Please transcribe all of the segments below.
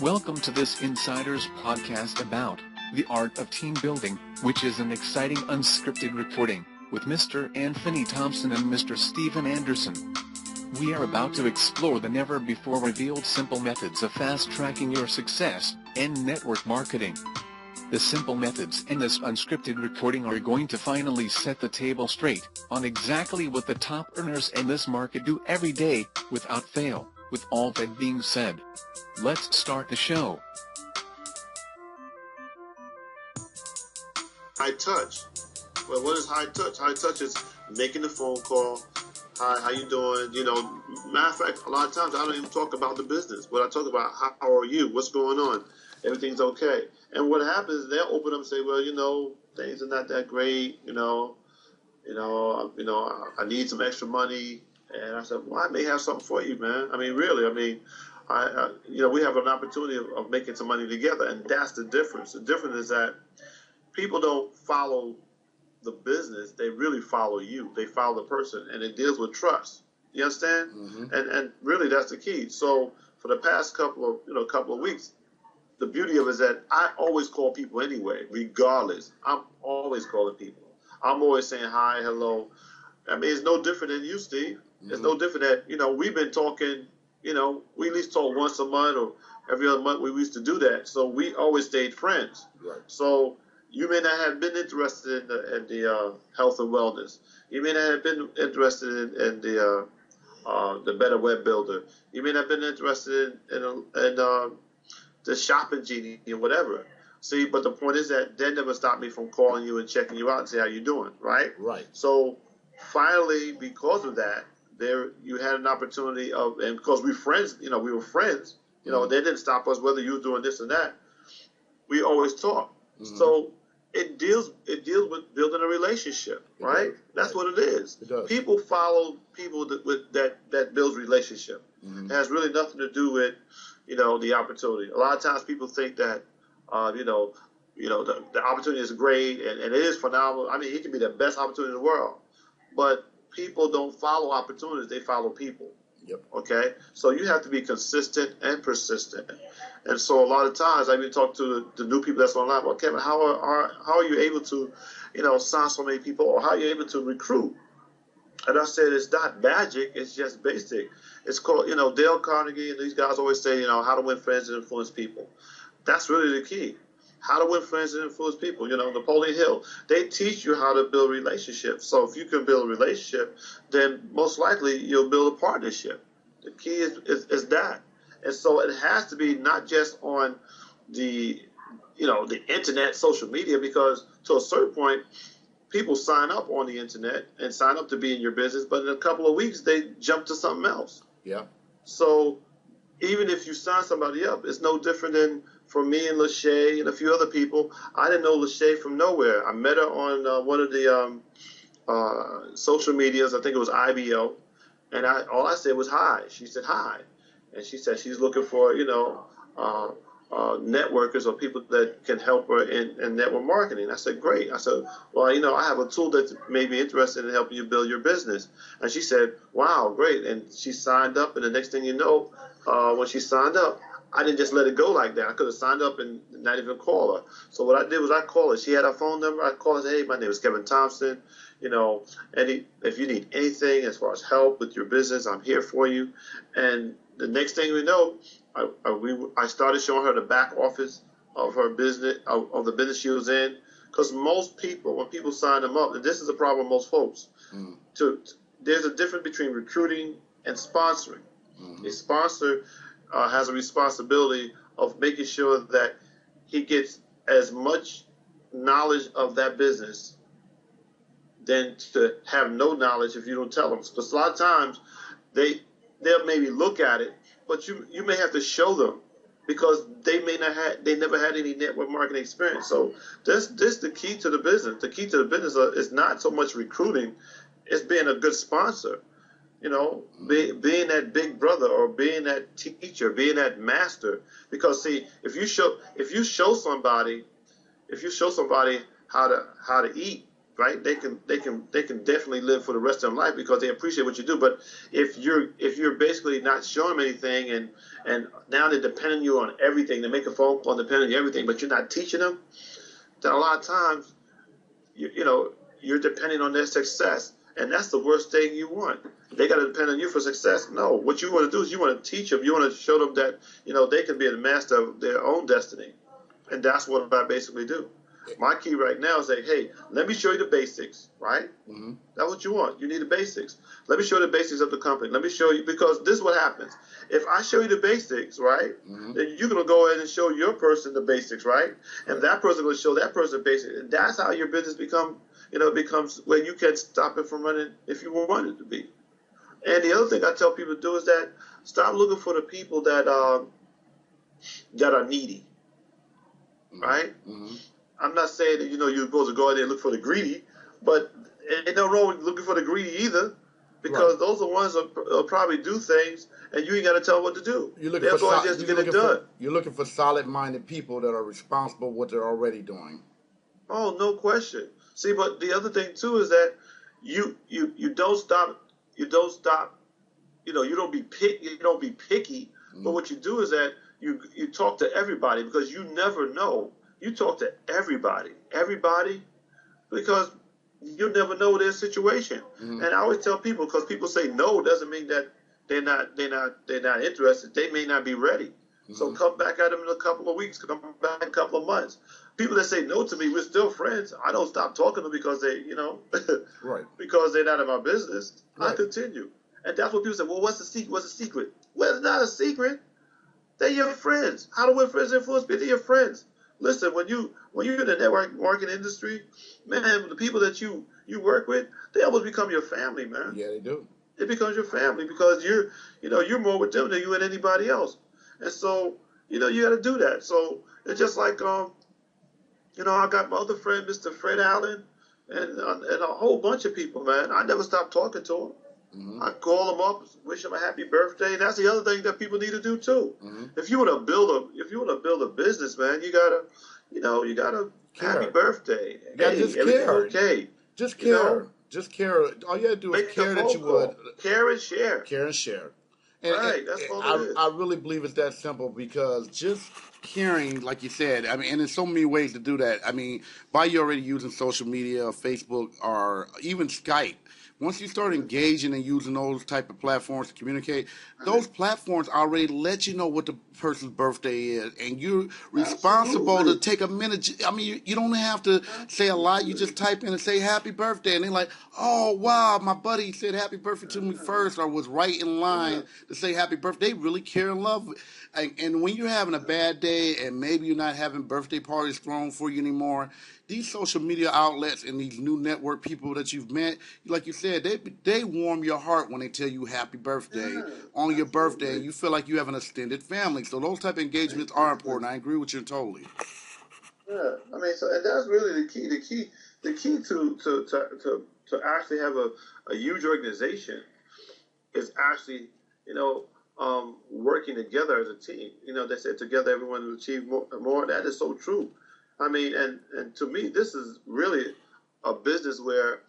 Welcome to this Insiders podcast about the art of team building, which is an exciting unscripted recording with Mr. Anthony Thompson and Mr. Stephen Anderson. We are about to explore the never-before-revealed simple methods of fast-tracking your success in network marketing. The simple methods in this unscripted recording are going to finally set the table straight on exactly what the top earners in this market do every day, without fail. With all that being said, let's start the show. High touch. Well, what is high touch? High touch is making the phone call. Hi, how you doing? Matter of fact, a lot of times I don't even talk about the business, but I talk about how are you? What's going on? Everything's okay. And what happens is they'll open up and say, well, things are not that great. I need some extra money. And I said, well, I may have something for you, man. Really. We have an opportunity of making some money together, and that's the difference. The difference is that people don't follow the business; they really follow you. They follow the person, and it deals with trust. You understand? Mm-hmm. And really, that's the key. So for the past couple of weeks, the beauty of it is that I always call people anyway, regardless. I'm always calling people. I'm always saying hi, hello. It's no different than you, Steve. Mm-hmm. It's no different that, we've been talking, we at least talk once a month or every other month. We used to do that. So we always stayed friends. Right. So you may not have been interested in the health and wellness. You may not have been interested in the Better Web Builder. You may not have been interested in the shopping genie or whatever. See, but the point is that never stopped me from calling you and checking you out and say how you doing, right? Right. So finally, because of that, you had an opportunity and because we were friends, we they didn't stop us whether you were doing this and that. We always talk. Mm-hmm. So it deals with building a relationship, right? That's what it is. It does. People follow people that builds relationship. Mm-hmm. It has really nothing to do with, the opportunity. A lot of times people think that, the opportunity is great and it is phenomenal. It can be the best opportunity in the world, but people don't follow opportunities; they follow people. Yep. Okay, so you have to be consistent and persistent. And so a lot of times, I've been talking to the new people that's online. Well, Kevin, how are you able to, sign so many people, or how are you able to recruit? And I said, it's not magic; it's just basic. It's called, Dale Carnegie and these guys always say, how to win friends and influence people. That's really the key. How to win friends and influence people. Napoleon Hill, they teach you how to build relationships. So if you can build a relationship, then most likely you'll build a partnership. The key is that. And so it has to be not just on the internet, social media, because to a certain point, people sign up on the internet and sign up to be in your business, but in a couple of weeks, they jump to something else. Yeah. So even if you sign somebody up, it's no different than for me and Lachey and a few other people. I didn't know Lachey from nowhere. I met her on one of the social medias. I think it was IBO. And all I said was hi. She said hi. And she said she's looking for, networkers or people that can help her in network marketing. I said, great. I said, well, I have a tool that may be interested in helping you build your business. And she said, wow, great. And she signed up. And the next thing you know, when she signed up, I didn't just let it go like that. I could have signed up and not even call her. So what I did was I called her. She had her phone number. I called her and said, hey, my name is Kevin Thompson. If you need anything as far as help with your business, I'm here for you. And the next thing we know, I started showing her the back office of her business, of the business she was in. Because most people, when people sign them up, and this is a problem with most folks, there's a difference between recruiting and sponsoring. Mm-hmm. A sponsor has a responsibility of making sure that he gets as much knowledge of that business than to have no knowledge if you don't tell them. Because a lot of times they'll maybe look at it, but you may have to show them because they never had any network marketing experience. So this the key to the business. The key to the business is not so much recruiting; it's being a good sponsor. Being that big brother or being that teacher, being that master. Because see, if you show somebody how to eat right? They can definitely live for the rest of their life because they appreciate what you do. But if you're basically not showing them anything, and now they're depending on you on everything, they make a phone call, depending on you on everything, but you're not teaching them, then a lot of times you're depending on their success, and that's the worst thing you want. They got to depend on you for success. No, what you want to do is you want to teach them. You want to show them that they can be the master of their own destiny, and that's what I basically do. My key right now is like, hey, let me show you the basics, right? Mm-hmm. That's what you want. You need the basics. Let me show you the basics of the company. Let me show you, because this is what happens. If I show you the basics, right, Mm-hmm. then you're going to go ahead and show your person the basics, right? And that person will show that person the basics. And that's how your business becomes where you can stop it from running if you want it to be. And the other thing I tell people to do is that stop looking for the people that are needy, right? Mm-hmm. I'm not saying that you're supposed to go out there and look for the greedy, but ain't no wrong with looking for the greedy either, because Right. those are the ones that probably do things, and you ain't got to tell them what to do. They're going just to get it done. You're looking for solid-minded people that are responsible for what they're already doing. Oh, no question. See, but the other thing too is that you don't stop. You don't be picky. Mm-hmm. But what you do is that you talk to everybody, because you never know. You talk to everybody, because you never know their situation. Mm-hmm. And I always tell people, because people say no doesn't mean that they're not interested. They may not be ready. Mm-hmm. So come back at them in a couple of weeks. Come back in a couple of months. People that say no to me, we're still friends. I don't stop talking to them because they, right, because they're not in my business. Right. I continue. And that's what people say. Well, what's the secret? What's the secret? Well, it's not a secret. They're your friends. How to win friends and influence people? They're your friends. Listen, when you're in the network marketing industry, man, the people that you work with, they almost become your family, man. Yeah, they do. It becomes your family, because you're more with them than you and anybody else. And so, you got to do that. So it's just like, I got my other friend, Mr. Fred Allen, and a whole bunch of people, man. I never stopped talking to them. Mm-hmm. I call them up, wish them a happy birthday. And that's the other thing that people need to do too. Mm-hmm. If you want to build a business, man, you gotta care. Happy birthday. You gotta just care. Okay. Just care. Just care. All you gotta do is care that you would. Care and share. Care and share. Right, that's all it is. I really believe it's that simple, because just caring, like you said, I mean, and there's so many ways to do that. I mean, by you already using social media, Facebook, or even Skype, once you start engaging and using those type of platforms to communicate, those platforms already let you know what the person's birthday is, and you're responsible to take a minute. I mean, you don't have to say a lot. You just type in and say happy birthday, and they're like, oh, wow, my buddy said happy birthday to me first, or was right in line to say happy birthday. They really care and love. And when you're having a bad day and maybe you're not having birthday parties thrown for you anymore, these social media outlets and these new network people that you've met, like you said, they warm your heart when they tell you happy birthday on your birthday, and you feel like you have an extended family. So those type of engagements are important. I agree with you totally. Yeah, I mean, and that's really the key. The key to actually have a huge organization is actually, working together as a team. They said together everyone will achieve more. That is so true. I mean, and to me, this is really a business where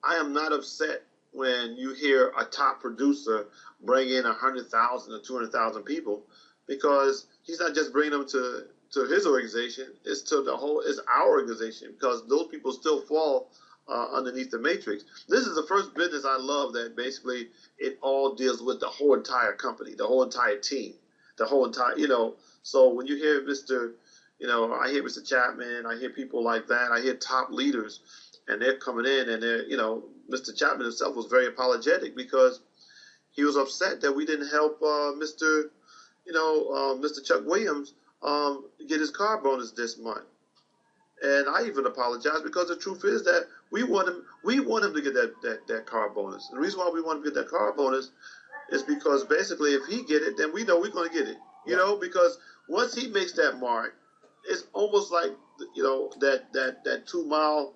I am not upset when you hear a top producer bring in 100,000 or 200,000 people, because he's not just bringing them to his organization. It's our organization, because those people still fall underneath the matrix. This is the first business I love that basically it all deals with the whole entire company, the whole entire team, the whole entire, So when you hear I hear Mr. Chapman, I hear people like that, I hear top leaders, and they're coming in, and they're, Mr. Chapman himself was very apologetic, because he was upset that we didn't help Mr. Chuck Williams get his car bonus this month. And I even apologized, because the truth is that we want him to get that car bonus. The reason why we want him to get that car bonus is because basically if he get it, then we know we're going to get it. Because once he makes that mark, it's almost like that 2 mile,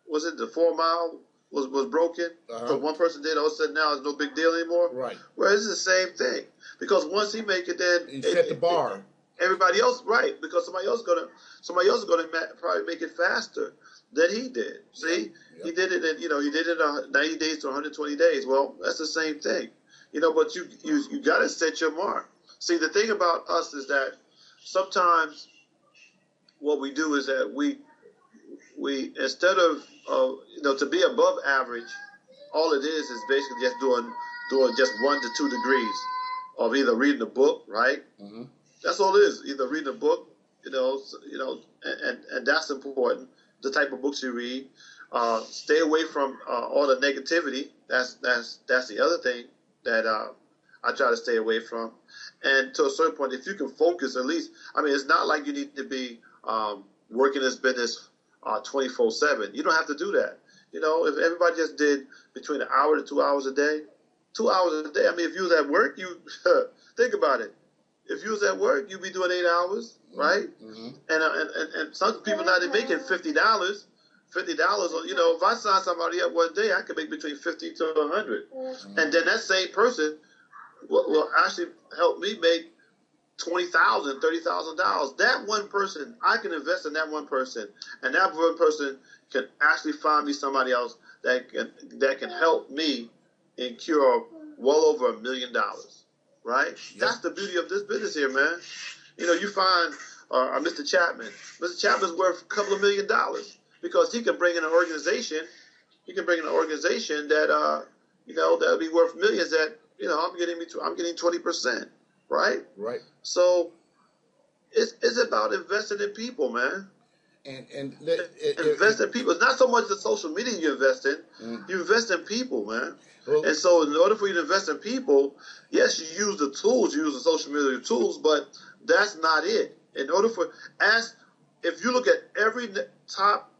was it the 4 mile was broken? Because one person did, all of a sudden now it's no big deal anymore. Right. Whereas it's the same thing, because once he make it, then he set the bar. Everybody else, right? Because somebody else is gonna probably make it faster. than he did. See, he did it in, he did it in 90 days to 120 days. Well, that's the same thing, but you got to set your mark. See, the thing about us is that sometimes what we do is that we instead of to be above average, all it is basically just doing just 1 to 2 degrees of either reading a book, right? Mm-hmm. That's all it is. Either reading a book, and that's important. The type of books you read. Stay away from all the negativity. That's the other thing that I try to stay away from. And to a certain point, if you can focus, at least, it's not like you need to be working this business 24/7. You don't have to do that. If everybody just did between an hour to 2 hours a day, 2 hours a day. If you was at work, you think about it. If you was at work, you'd be doing 8 hours, right? Mm-hmm. And some people now, they're making $50. $50, if I sign somebody up one day, I can make between 50 to 100. Mm-hmm. And then that same person will actually help me make $20,000, $30,000. That one person, I can invest in that one person, and that one person can actually find me somebody else that can help me incur well over $1 million. Right? Yep. That's the beauty of this business here, man. You find Mr. Chapman. Mr. Chapman's worth a couple of $1 million because he can bring in an organization. He can bring in an organization that that'll be worth millions. That I'm getting 20%. Right? Right. So it's about investing in people, man. And invest in people. It's not so much the social media you invest in. You invest in people, man. Well, and so in order for you to invest in people, yes, you use the tools, you use the social media tools, but that's not it. In order if you look at every top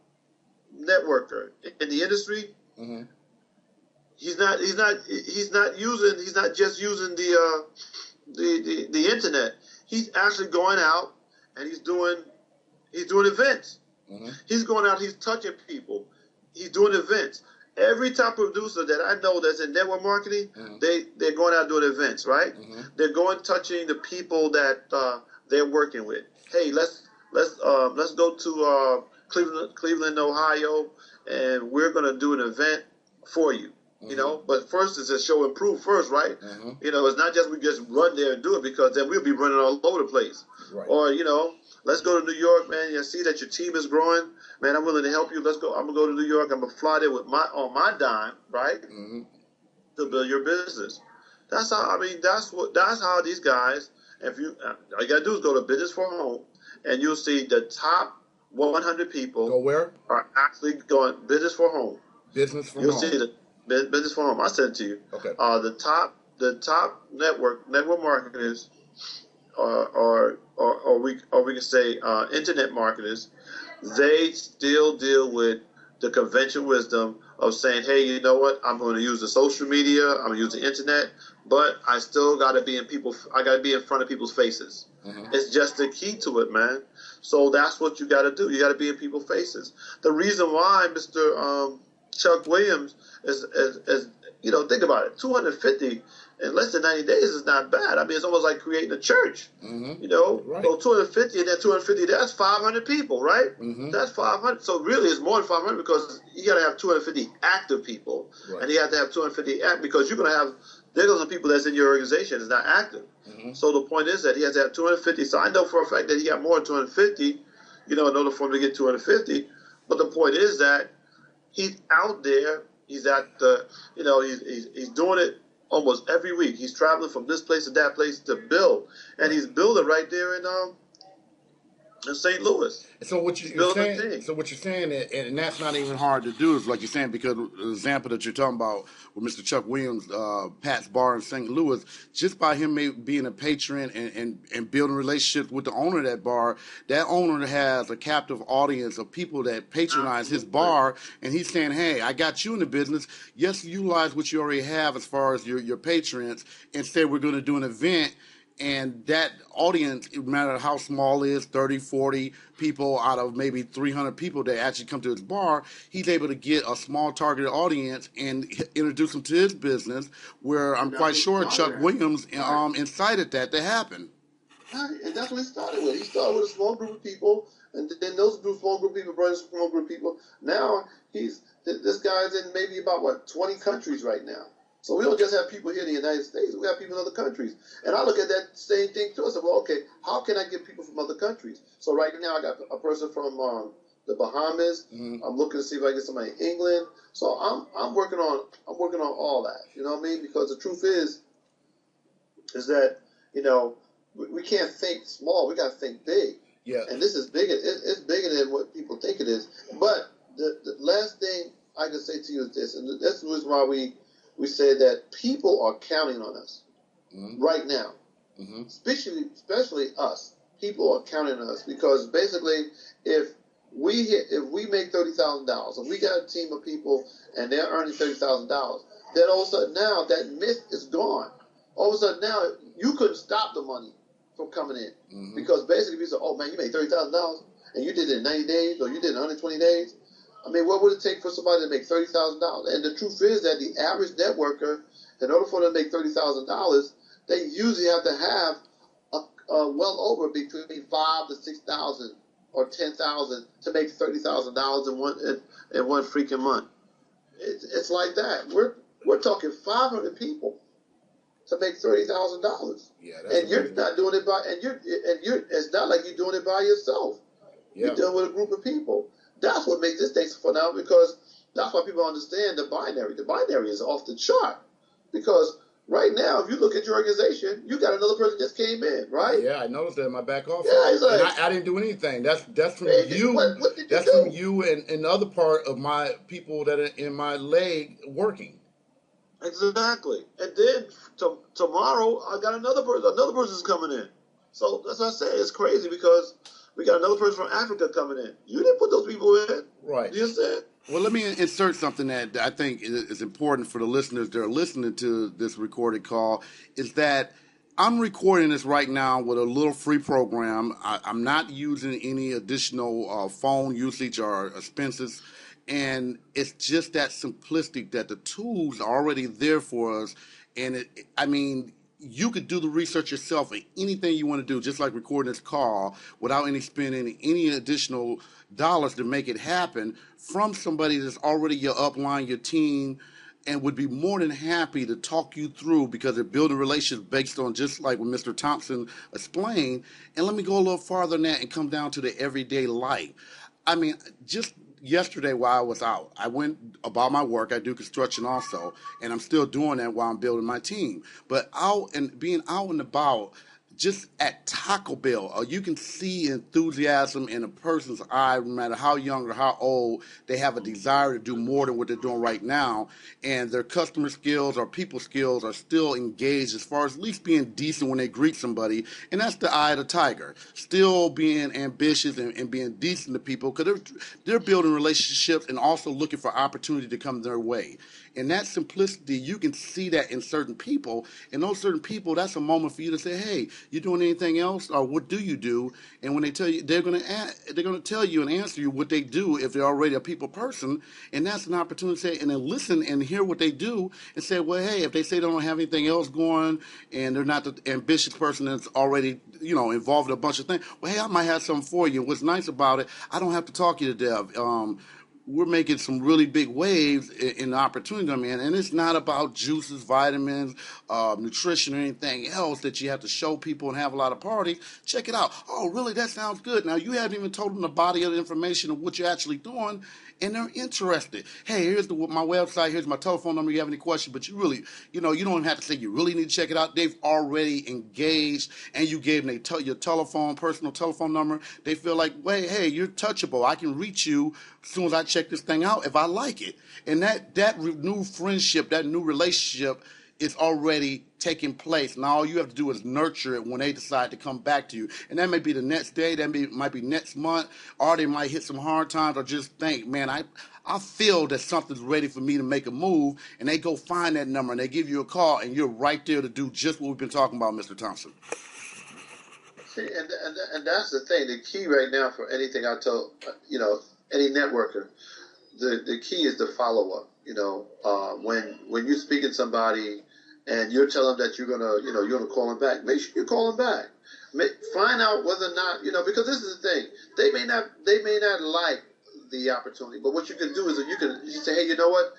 networker in the industry, mm-hmm. he's not just using the internet. He's actually going out and he's doing events. Mm-hmm. He's going out, he's touching people. He's doing events. Every top producer that I know that's in network marketing, mm-hmm. they're going out doing events, right? Mm-hmm. They're going touching the people that they're working with. Hey, let's go to Cleveland, Ohio, and we're going to do an event for you. Mm-hmm. But first it's a show and prove first, right? Mm-hmm. It's not just we just run there and do it, because then we'll be running all over the place. Right. Or let's go to New York, man. You see that your team is growing, man. I'm willing to help you. Let's go. I'm gonna go to New York. I'm gonna fly there on my dime, right? Mm-hmm. To build your business. That's how. That's how these guys. If you all you gotta do is go to Business for Home, and you'll see the top 100 people. Go where? Are actually going Business for Home. Business for Home. You'll see the Business for Home. I sent it to you. Okay. The top network marketers, or we can say internet marketers, they still deal with the conventional wisdom of saying, hey, you know what? I'm going to use the social media. I'm going to use the internet, but I still got to be I got to be in front of people's faces. Mm-hmm. It's just the key to it, man. So that's what you got to do. You got to be in people's faces. The reason why Mr. Chuck Williams is think about it. 250 in less than 90 days is not bad. It's almost like creating a church. Mm-hmm. Right. So 250 and then 250, that's 500 people, right? Mm-hmm. That's 500. So really it's more than 500 because you got to have 250 active people. Right. And you have to have 250 active because there's going to be people that's in your organization that's not active. Mm-hmm. So the point is that he has to have 250. So I know for a fact that he got more than 250, in order for him to get 250. But the point is that he's out there. He's at the, he's doing it almost every week. He's traveling from this place to that place to build, and he's building right there in St. Louis. So what you're saying, and that's not even hard to do, is like you're saying, because the example that you're talking about with Mr. Chuck Williams, Pat's Bar in St. Louis, just by him being a patron and building relationships with the owner of that bar, that owner has a captive audience of people that patronize his bar, and he's saying, hey, I got you in the business. Yes, utilize what you already have as far as your patrons. Instead, we're going to do an event. And that audience, no matter how small it is, 30, 40 people out of maybe 300 people that actually come to his bar, he's able to get a small targeted audience and introduce them to his business, where I'm quite sure Chuck Williams incited that to happen. And that's what he started with. He started with a small group of people, And then those small group of people bring small group of people. Now this guy's in maybe about 20 countries right now. So we don't just have people here in the United States. We have people in other countries. And I look at that same thing too. I said, well, okay, how can I get people from other countries? So right now I got a person from the Bahamas. Mm-hmm. I'm looking to see if I can get somebody in England. So I'm working on all that. You know what I mean? Because the truth is that, you know, we can't think small. We got to think big. Yeah. And this is bigger. It's bigger than what people think it is. But the last thing I can say to you is this, and that's the reason why we say that people are counting on us right now, especially us. People are counting on us because basically, if we make $30,000, and we got a team of people and they're earning $30,000, then all of a sudden now that myth is gone. All of a sudden now you couldn't stop the money from coming in because basically if you say, oh man, you made $30,000 and you did it in 90 days or you did it in 120 days. I mean, what would it take for somebody to make $30,000? And the truth is that the average networker, in order for them to make $30,000, they usually have to have well over between 5,000 to 6,000 or 10,000 to make $30,000 in one freaking month. It's like that. We're talking 500 people to make $30,000. Yeah, and you're not doing it by it's not like you're doing it by yourself. Yeah. You're dealing with a group of people. That's what makes this thing phenomenal because that's why people understand the binary. The binary is off the chart because right now, if you look at your organization, you got another person just came in, right? Yeah, I noticed that in my back office. Yeah, he's like, and I didn't do anything. That's from you. What did that's you do? From you and the other part of my people that are in my leg working. Exactly. And then tomorrow, I got another person. Another person's coming in. So that's what I say. It's crazy because we got another person from Africa coming in. You didn't put those people in. Right. You understand? Well, let me insert something that I think is important for the listeners that are listening to this recorded call, is that I'm recording this right now with a little free program. I'm not using any additional phone usage or expenses, and it's just that simplistic that the tools are already there for us. And you could do the research yourself and anything you want to do, just like recording this call without spending any additional dollars to make it happen from somebody that's already your upline, your team, and would be more than happy to talk you through because they're building relationships based on just like what Mr. Thompson explained. And let me go a little farther than that and come down to the everyday life. I mean, just yesterday while I was out, I went about my work. I do construction also, and I'm still doing that while I'm building my team. But being out and about, just at Taco Bell, you can see enthusiasm in a person's eye, no matter how young or how old. They have a desire to do more than what they're doing right now, and their customer skills or people skills are still engaged as far as at least being decent when they greet somebody, and that's the eye of the tiger. Still being ambitious and being decent to people because they're building relationships and also looking for opportunity to come their way. And that simplicity, you can see that in certain people. And those certain people, that's a moment for you to say, hey, you doing anything else? Or what do you do? And when they tell you, they're going to tell you and answer you what they do if they're already a people person. And that's an opportunity to say, and then listen and hear what they do and say, well, hey, if they say they don't have anything else going and they're not the ambitious person that's already, involved in a bunch of things, well, hey, I might have something for you. What's nice about it, I don't have to talk you to death. We're making some really big waves in the opportunity I'm in. And it's not about juices, vitamins, nutrition, or anything else that you have to show people and have a lot of parties. Check it out. Oh, really? That sounds good. Now, you haven't even told them the body of the information of what you're actually doing, and they're interested. Hey, here's my website. Here's my telephone number. You have any questions? But you really, you don't even have to say you really need to check it out. They've already engaged, and you gave them your personal telephone number. They feel like, wait, hey, you're touchable. I can reach you as soon as I check this thing out if I like it. And that new friendship, that new relationship is already taking place. Now all you have to do is nurture it when they decide to come back to you. And that may be the next day, might be next month, or they might hit some hard times or just think, man, I feel that something's ready for me to make a move, and they go find that number and they give you a call and you're right there to do just what we've been talking about, Mr. Thompson. See, and that's the thing. The key right now for anything I tell, any networker, the key is the follow up. When you're speaking to somebody and you're telling them that you're gonna call them back. Make sure you call them back. Find out whether or not because this is the thing. They may not like the opportunity, but what you can do is you can say, hey, you know what?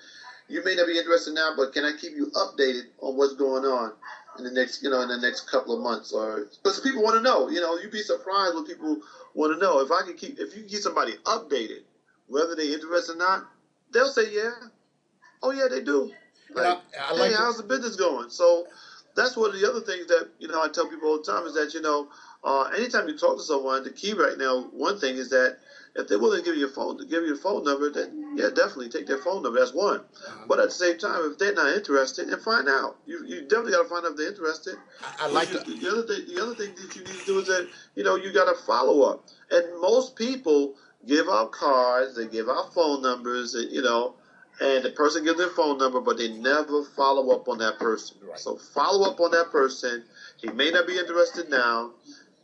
You may not be interested now, but can I keep you updated on what's going on in the next couple of months? Or because people want to know. You'd be surprised when people want to know. If you can keep somebody updated, whether they're interested or not, they'll say yeah. Oh yeah, they do. Like, hey, how's the business going? So that's one of the other things that I tell people all the time is that anytime you talk to someone, the key right now, one thing is that if they're willing to give you a phone number, then yeah, definitely take their phone number. That's one. But at the same time, if they're not interested, then find out. You definitely got to find out if they're interested. The other thing that you need to do is that you got to follow up. And most people give out cards, they give out phone numbers, and the person gives their phone number, but they never follow up on that person. Right. So follow up on that person. He may not be interested now,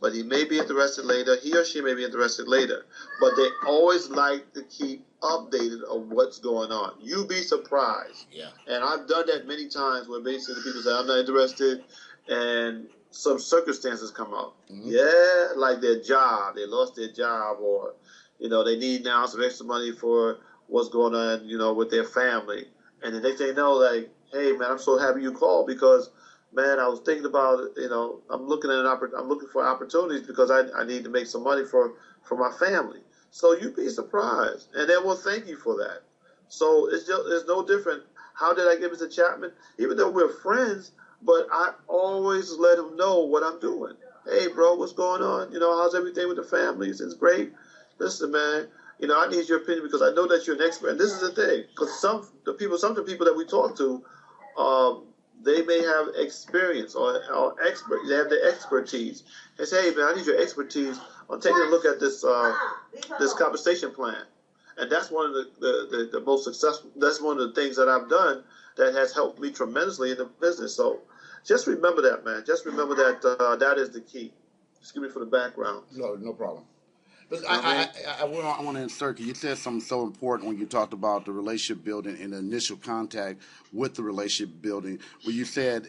but he may be interested later. He or she may be interested later. But they always like to keep updated on what's going on. You'd be surprised. Yeah. And I've done that many times where basically people say, I'm not interested, and some circumstances come up. Mm-hmm. Yeah, like their job. They lost their job, or, they need now some extra money for what's going on, with their family. And the next thing you know, like, hey, man, I'm so happy you called because, man, I was thinking about it. I'm looking for opportunities because I need to make some money for my family. So you'd be surprised, and they will thank you for that. So it's no different. How did I get Mr. Chapman? Even though we're friends, but I always let him know what I'm doing. Hey, bro, what's going on? How's everything with the families? It's great. Listen, man. I need your opinion because I know that you're an expert. And this is the thing, because some of the people that we talk to, they may have experience or expert. They have the expertise. They say, hey, man, I need your expertise on taking a look at this compensation plan. And that's one of the most successful. That's one of the things that I've done that has helped me tremendously in the business. So just remember that, man. Just remember that that is the key. Excuse me for the background. No problem. But I want to insert, you said something so important when you talked about the relationship building and the initial contact with the relationship building, where you said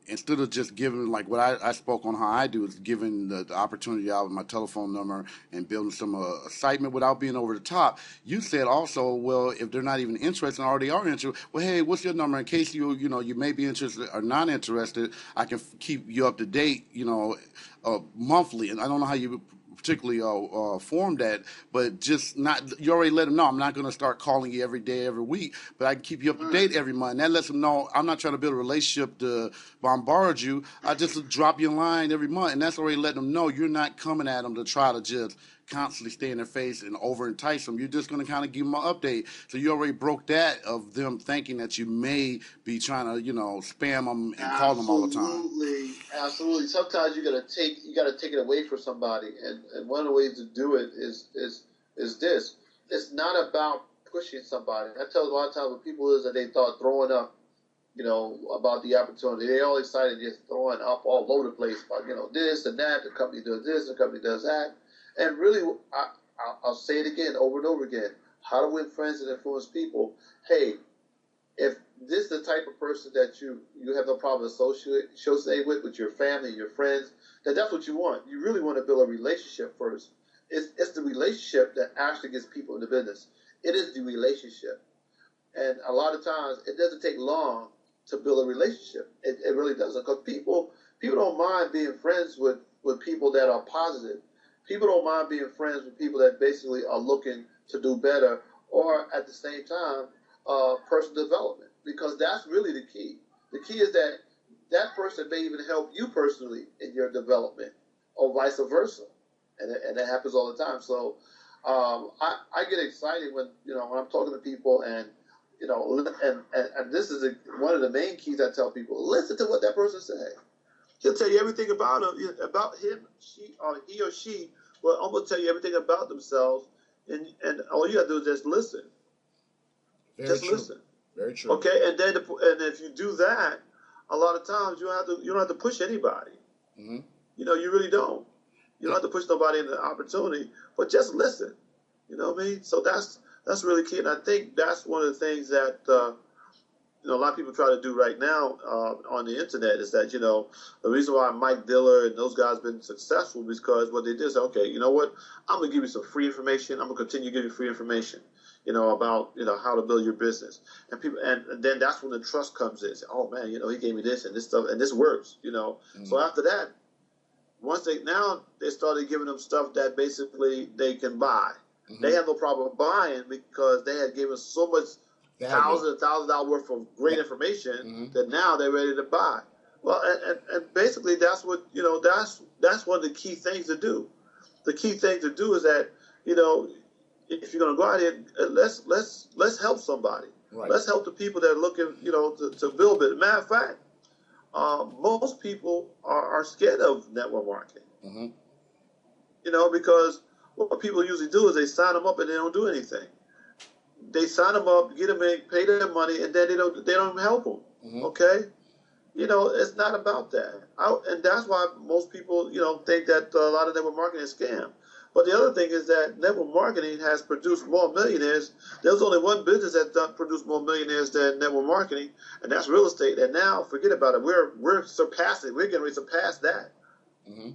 instead of just giving, like what I spoke on how I do, is giving the opportunity out with my telephone number and building some excitement without being over the top. You said also, well, if they're not even interested and already are interested, well, hey, what's your number in case you may be interested or not interested, I can keep you up to date, monthly. And I don't know how you particularly form that, but just not, you already let them know I'm not going to start calling you every day, every week, but I can keep you up to date every month. And that lets them know I'm not trying to build a relationship to bombard you. I just drop you a line every month, and that's already letting them know you're not coming at them to try to just constantly stay in their face and over entice them. You're just going to kind of give them an update. So you already broke that of them thinking that you may be trying to, spam them and call them all the time. Absolutely. Sometimes you got to take it away from somebody, and one of the ways to do it is this. It's not about pushing somebody. I tell a lot of times when people is that they start throwing up, about the opportunity. They're all excited, just throwing up all over the place about, this and that. The company does this, the company does that. And really, I'll say it again, over and over again. How to win friends and influence people. Hey, if this is the type of person that you have no problem associating with your family, your friends, then that's what you want. You really want to build a relationship first. It's the relationship that actually gets people in the business. It is the relationship. And a lot of times, it doesn't take long to build a relationship. It really doesn't. Because people don't mind being friends with people that are positive. People don't mind being friends with people that basically are looking to do better, or at the same time, personal development, because that's really the key. The key is that person may even help you personally in your development, or vice versa, and that happens all the time. So I get excited when I'm talking to people, and and this is one of the main keys I tell people: listen to what that person says. He'll tell you everything about him, he or she. Well, I'm gonna tell you everything about themselves, and all you gotta do is just listen. Listen. Very true. Okay, and if you do that, a lot of times you don't have to push anybody. Mm-hmm. You really don't. You don't have to push nobody into the opportunity, but just listen. You know what I mean? So that's really key, and I think that's one of the things that a lot of people try to do right now on the internet is that, the reason why Mike Diller and those guys been successful is because what they did is, okay, you know what? I'm going to give you some free information. I'm going to continue giving you free information, about, how to build your business. And people, and then that's when the trust comes in. Say, oh man, he gave me this and this stuff and this works, Mm-hmm. So after that, once they started giving them stuff that basically they can buy. Mm-hmm. They have no problem buying because they had given so much $1,000 worth of great information mm-hmm. that now they're ready to buy. Well, and basically that's what, that's one of the key things to do. The key thing to do is that, if you're going to go out here, let's help somebody. Right. Let's help the people that are looking, to build it. Matter of fact, most people are scared of network marketing. Mm-hmm. Because what people usually do is they sign them up and they don't do anything. They sign them up, get them in, pay them money, and then they don't help them. Mm-hmm. Okay, it's not about that. And that's why most people, think that a lot of network marketing is scam. But the other thing is that network marketing has produced more millionaires. There's only one business that's produced more millionaires than network marketing, and that's real estate. And now, forget about it. We're surpassing. We're getting ready to surpass that. Mm-hmm.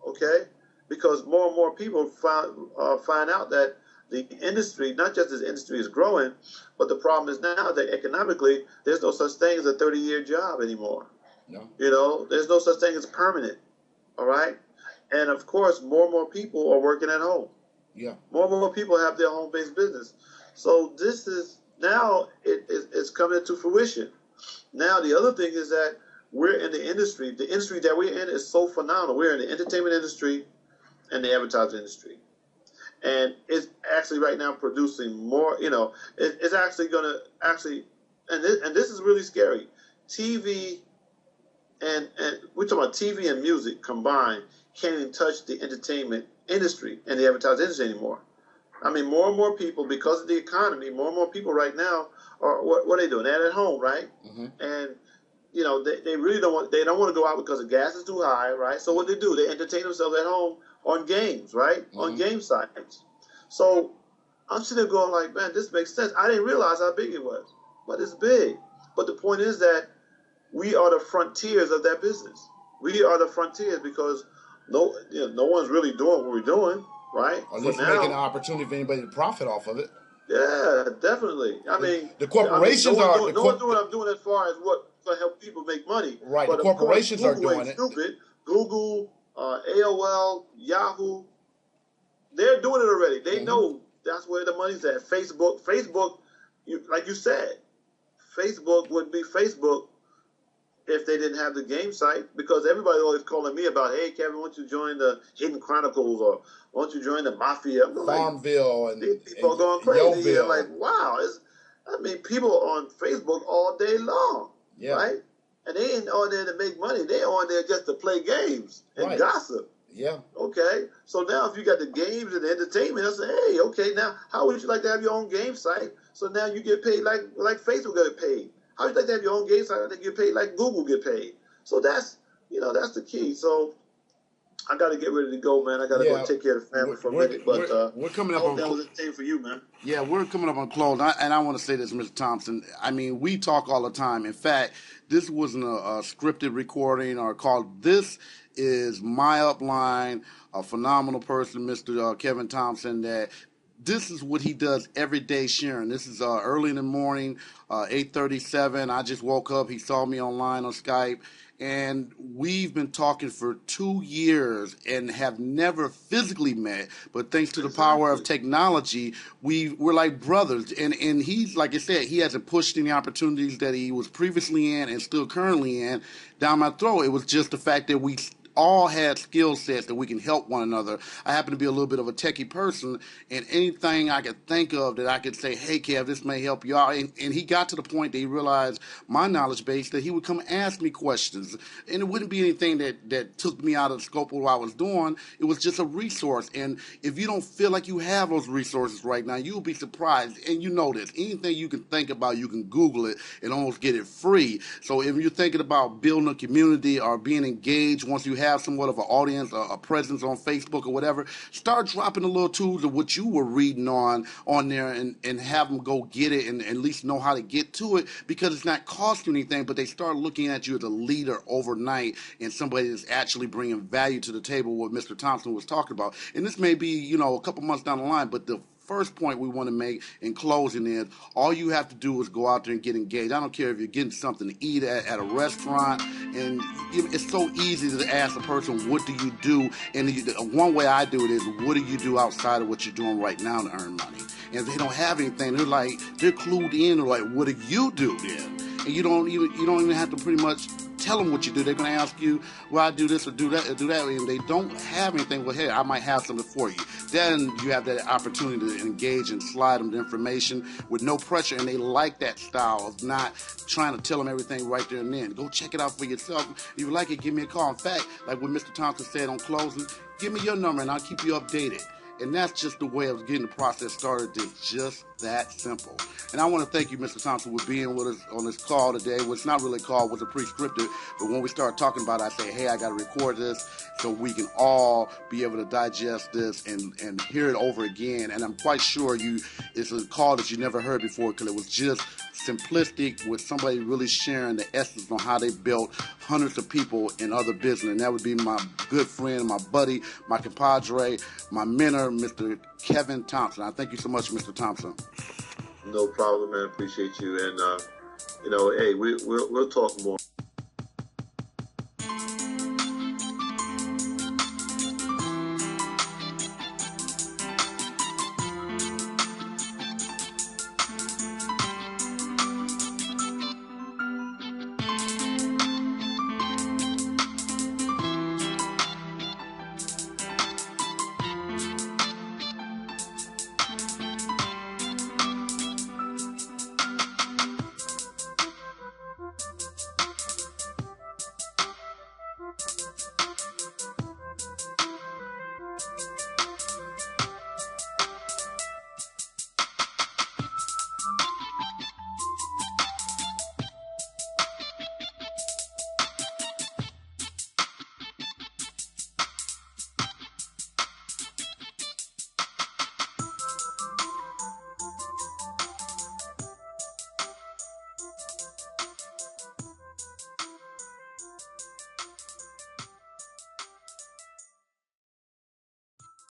Okay, because more and more people find out that the industry, not just this industry, is growing, but the problem is now that economically, there's no such thing as a 30-year job anymore. No. There's no such thing as permanent. All right. And of course, more and more people are working at home. Yeah. More and more people have their home-based business. So this is now it's coming into fruition. Now the other thing is that we're in the industry. The industry that we're in is so phenomenal. We're in the entertainment industry and the advertising industry, and it's actually right now producing more. It's actually going to and this is really scary. TV and we're talking about TV and music combined. Can't even touch the entertainment industry and the advertising industry anymore. I mean, more and more people, because of the economy, more and more people right now are what are they doing? They're at home, right? Mm-hmm. And they really don't want to go out because the gas is too high, right? So what they do, they entertain themselves at home on games, right? Mm-hmm. On game sites. So I'm sitting there going like, man, this makes sense. I didn't realize how big it was, but it's big. But the point is that we are the frontiers of that business. We are the frontiers because no one's really doing what we're doing, right? Or at least making an opportunity for anybody to profit off of it. Yeah, definitely. I mean, the corporations no one's doing what I'm doing as far as what to help people make money. Right, but the corporations are doing it. Stupid. Google, AOL, Yahoo, they're doing it already. They mm-hmm. know that's where the money's at. Facebook, like you said, Facebook wouldn't be Facebook if they didn't have the game site, because everybody always calling me about, hey, Kevin, why don't you join the Hidden Chronicles, or why don't you join the Mafia? Farmville, like, and these people are going crazy. You're like, wow. People on Facebook all day long, yeah. Right? And they ain't on there to make money. They on there just to play games and gossip. Yeah. Okay. So now if you got the games and the entertainment, I say, hey, okay, now how would you like to have your own game site? So now you get paid like Facebook got paid. How would you like to have your own game site and get paid like Google get paid? So that's the key. So I got to get ready to go, man. I got to go take care of the family for a minute. But we're coming up on that was the thing for you, man. Yeah, we're coming up on close. And I want to say this, Mr. Thompson. I mean, we talk all the time. In fact, this wasn't a scripted recording or called. This is my upline, a phenomenal person, Mr. Kevin Thompson, that this is what he does every day sharing. This is early in the morning, 8:37. I just woke up. He saw me online on Skype. And we've been talking for 2 years and have never physically met. But thanks to the power of technology, we're like brothers. And he's, like I said, he hasn't pushed any opportunities that he was previously in and still currently in down my throat. It was just the fact that we all had skill sets that we can help one another. I happen to be a little bit of a techie person, and anything I could think of that I could say, hey, Kev, this may help you out. And he got to the point that he realized my knowledge base, that he would come ask me questions. And it wouldn't be anything that took me out of the scope of what I was doing. It was just a resource. And if you don't feel like you have those resources right now, you'll be surprised. And you know this. Anything you can think about, you can Google it and almost get it free. So if you're thinking about building a community or being engaged once you have somewhat of an audience, a presence on Facebook or whatever, start dropping the little tools of what you were reading on there and have them go get it and at least know how to get to it, because it's not costing anything, but they start looking at you as a leader overnight and somebody that's actually bringing value to the table, what Mr. Thompson was talking about. And this may be, a couple months down the line, but the first point we want to make in closing is all you have to do is go out there and get engaged. I don't care if you're getting something to eat at a restaurant, and it's so easy to ask a person, what do you do? And one way I do it is, what do you do outside of what you're doing right now to earn money? And if they don't have anything, they're clued in, like, what do you do then? And you don't even have to pretty much tell them what you do. They're going to ask you, well, I do this or do that or do that. And they don't have anything, well, hey, I might have something for you. Then you have that opportunity to engage and slide them the information with no pressure. And they like that style of not trying to tell them everything right there and then. Go check it out for yourself. If you like it, give me a call. In fact, like what Mr. Thompson said on closing, give me your number and I'll keep you updated. And that's just the way of getting the process started. It's just that simple. And I want to thank you, Mr. Thompson, for being with us on this call today. Well, it's not really a call, it was a pre-scripted. But when we start talking about it, I say, hey, I got to record this so we can all be able to digest this and hear it over again. And I'm quite sure it's a call that you never heard before, because it was just simplistic with somebody really sharing the essence on how they built hundreds of people in other business. And that would be my good friend, my buddy, my compadre, my mentor, Mr. Kevin Thompson. I thank you so much, Mr. Thompson. No problem, man. Appreciate you. And, hey, we'll talk more.